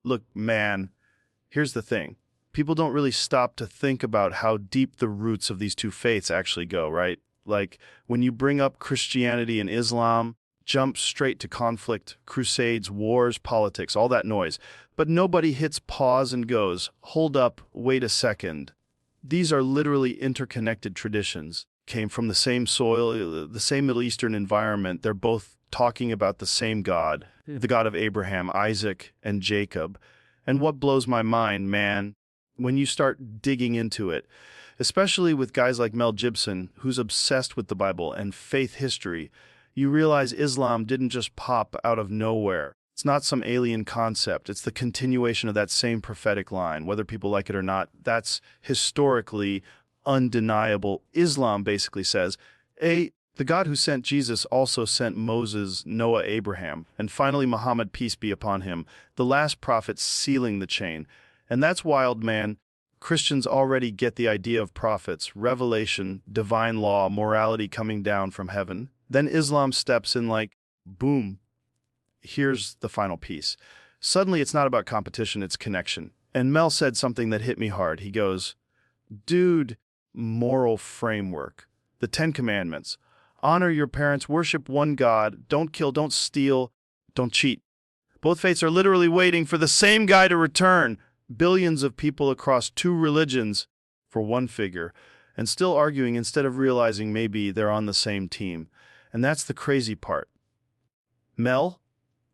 Look, man, here's the thing. People don't really stop to think about how deep the roots of these two faiths actually go, right? Like, when you bring up Christianity and Islam, jump straight to conflict, crusades, wars, politics, all that noise. But nobody hits pause and goes, hold up, wait a second. These are literally interconnected traditions, came from the same soil, the same Middle Eastern environment. They're both talking about the same God, the God of Abraham, Isaac, and Jacob. And what blows my mind, man, when you start digging into it, especially with guys like Mel Gibson, who's obsessed with the Bible and faith history, you realize Islam didn't just pop out of nowhere. It's not some alien concept. It's the continuation of that same prophetic line, whether people like it or not. That's historically undeniable. Islam basically says, the God who sent Jesus also sent Moses, Noah, Abraham, and finally Muhammad, peace be upon him, the last prophet sealing the chain. And that's wild, man. Christians already get the idea of prophets, revelation, divine law, morality coming down from heaven. Then Islam steps in like, boom, here's the final piece. Suddenly it's not about competition, it's connection. And Mel said something that hit me hard. He goes, dude, moral framework. The 10 Commandments. Honor your parents, worship one God, don't kill, don't steal, don't cheat. Both faiths are literally waiting for the same guy to return. Billions of people across 2 religions for one figure, and still arguing instead of realizing maybe they're on the same team. And that's the crazy part. Mel,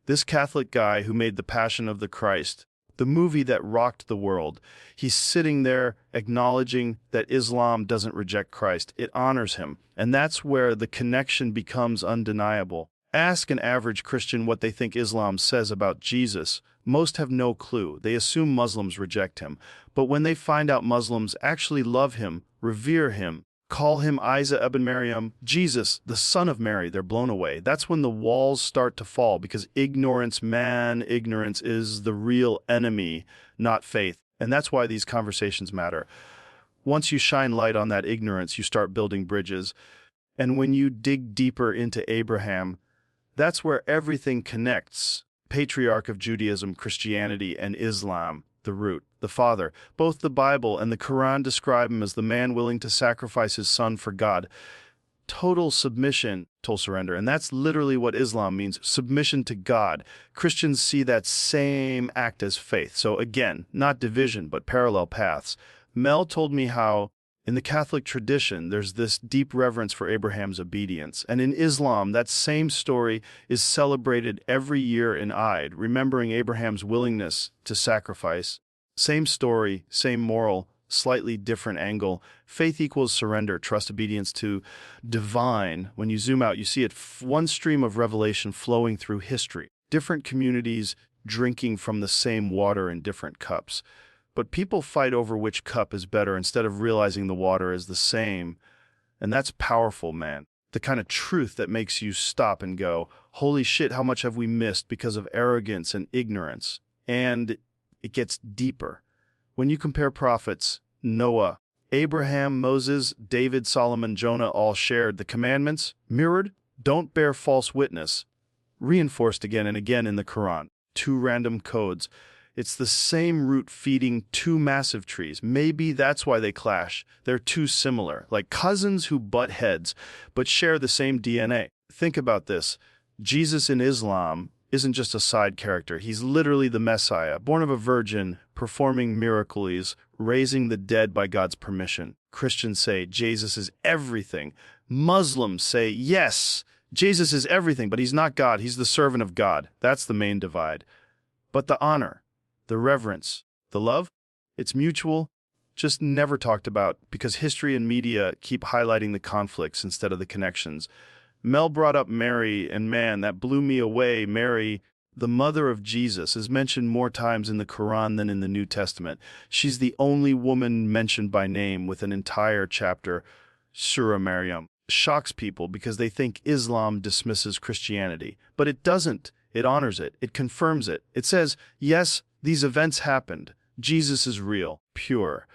this Catholic guy who made The Passion of the Christ, the movie that rocked the world, he's sitting there acknowledging that Islam doesn't reject Christ. It honors him. And that's where the connection becomes undeniable. Ask an average Christian what they think Islam says about Jesus. Most have no clue. They assume Muslims reject him. But when they find out Muslims actually love him, revere him, call him Isa ibn Maryam, Jesus, the son of Mary, they're blown away. That's when the walls start to fall, because ignorance is the real enemy, not faith. And that's why these conversations matter. Once you shine light on that ignorance, you start building bridges. And when you dig deeper into Abraham, that's where everything connects. Patriarch of Judaism, Christianity, and Islam, the root, the father. Both the Bible and the Qur'an describe him as the man willing to sacrifice his son for God. Total submission, total surrender. And that's literally what Islam means, submission to God. Christians see that same act as faith. So again, not division, but parallel paths. Mel told me how in the Catholic tradition, there's this deep reverence for Abraham's obedience. And in Islam, that same story is celebrated every year in Eid, remembering Abraham's willingness to sacrifice. Same story, same moral, slightly different angle. Faith equals surrender, trust, obedience to divine. When you zoom out, you see it one stream of revelation flowing through history. Different communities drinking from the same water in different cups. But people fight over which cup is better instead of realizing the water is the same. And that's powerful, man. The kind of truth that makes you stop and go, holy shit, how much have we missed because of arrogance and ignorance? And it gets deeper. When you compare prophets, Noah, Abraham, Moses, David, Solomon, Jonah all shared the commandments, mirrored, don't bear false witness, reinforced again and again in the Qur'an. 2 random codes. It's the same root feeding 2 massive trees. Maybe that's why they clash. They're too similar, like cousins who butt heads, but share the same DNA. Think about this. Jesus in Islam isn't just a side character. He's literally the Messiah, born of a virgin, performing miracles, raising the dead by God's permission. Christians say Jesus is everything. Muslims say, yes, Jesus is everything, but he's not God. He's the servant of God. That's the main divide. But the honor, the reverence, the love, it's mutual, just never talked about because history and media keep highlighting the conflicts instead of the connections. Mel brought up Mary, and man, that blew me away. Mary, the mother of Jesus, is mentioned more times in the Quran than in the New Testament. She's the only woman mentioned by name with an entire chapter, Surah Maryam. Shocks people because they think Islam dismisses Christianity. But it doesn't. It honors it. It confirms it. It says, yes, these events happened. Jesus is real, pure.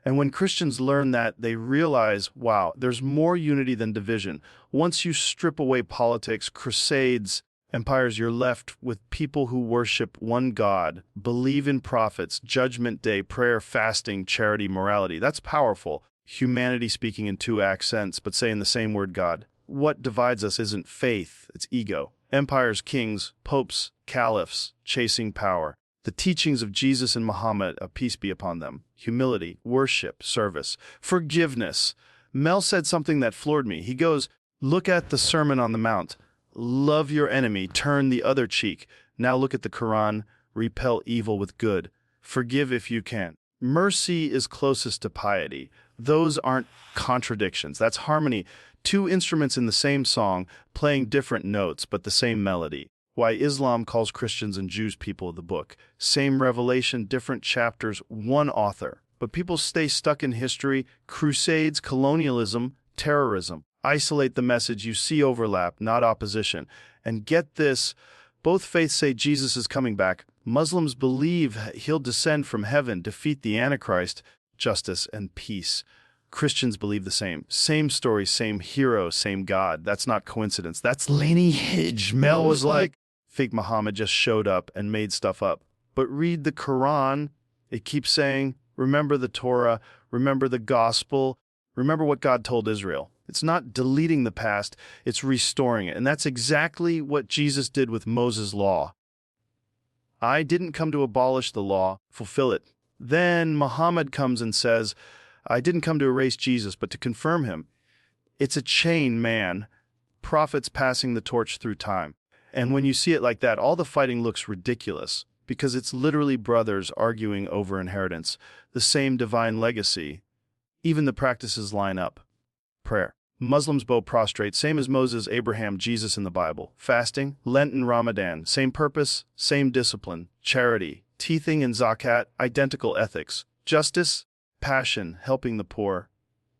And when Christians learn that, they realize, wow, there's more unity than division. Once you strip away politics, crusades, Empires, you're left with people who worship one God, believe in prophets, judgment day, prayer, fasting, charity, morality. That's powerful. Humanity speaking in two accents, but saying the same word God. What divides us isn't faith, it's ego. Empires, kings, popes, caliphs, chasing power. The teachings of Jesus and Muhammad, peace be upon them. Humility, worship, service, forgiveness. Mel said something that floored me. He goes, look at the Sermon on the Mount. Love your enemy, turn the other cheek. Now look at the Qur'an, repel evil with good. Forgive if you can. Mercy is closest to piety. Those aren't contradictions. That's harmony. Two instruments in the same song, playing different notes, but the same melody. Why Islam calls Christians and Jews people of the book. Same revelation, different chapters, one author. But people stay stuck in history, crusades, colonialism, terrorism. Isolate the message, you see overlap, not opposition. And get this, both faiths say Jesus is coming back. Muslims believe he'll descend from heaven, defeat the Antichrist, justice and peace. Christians believe the same. Same story, same hero, same God. That's not coincidence. That's lineage. Mel was like, fake Muhammad just showed up and made stuff up. But read the Quran. It keeps saying, remember the Torah, remember the gospel, remember what God told Israel. It's not deleting the past, it's restoring it. And that's exactly what Jesus did with Moses' law. I didn't come to abolish the law, fulfill it. Then Muhammad comes and says, I didn't come to erase Jesus, but to confirm him. It's a chain, man. Prophets passing the torch through time. And when you see it like that, all the fighting looks ridiculous, because it's literally brothers arguing over inheritance, the same divine legacy. Even the practices line up. Prayer. Muslims bow prostrate, same as Moses, Abraham, Jesus in the Bible. Fasting, Lent and Ramadan, same purpose, same discipline. Charity, teething and zakat, identical ethics. Justice, passion, helping the poor.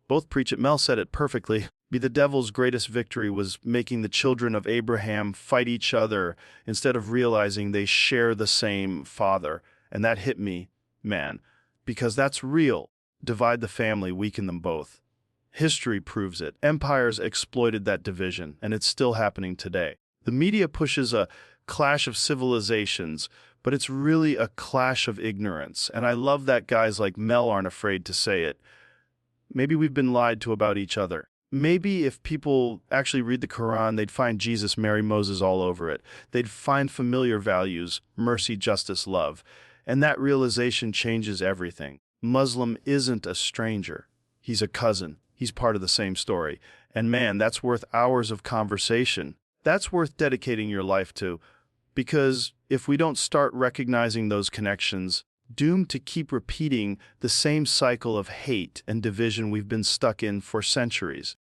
Both preach it. Mel said it perfectly. The devil's greatest victory was making the children of Abraham fight each other instead of realizing they share the same father. And that hit me, man, because that's real. Divide the family, weaken them both. History proves it. Empires exploited that division, and it's still happening today. The media pushes a clash of civilizations, but it's really a clash of ignorance. And I love that guys like Mel aren't afraid to say it. Maybe we've been lied to about each other. Maybe if people actually read the Quran, they'd find Jesus, Mary, Moses all over it. They'd find familiar values, mercy, justice, love. And that realization changes everything. Muslim isn't a stranger. He's a cousin. He's part of the same story. And man, that's worth hours of conversation. That's worth dedicating your life to. Because if we don't start recognizing those connections, doomed to keep repeating the same cycle of hate and division we've been stuck in for centuries.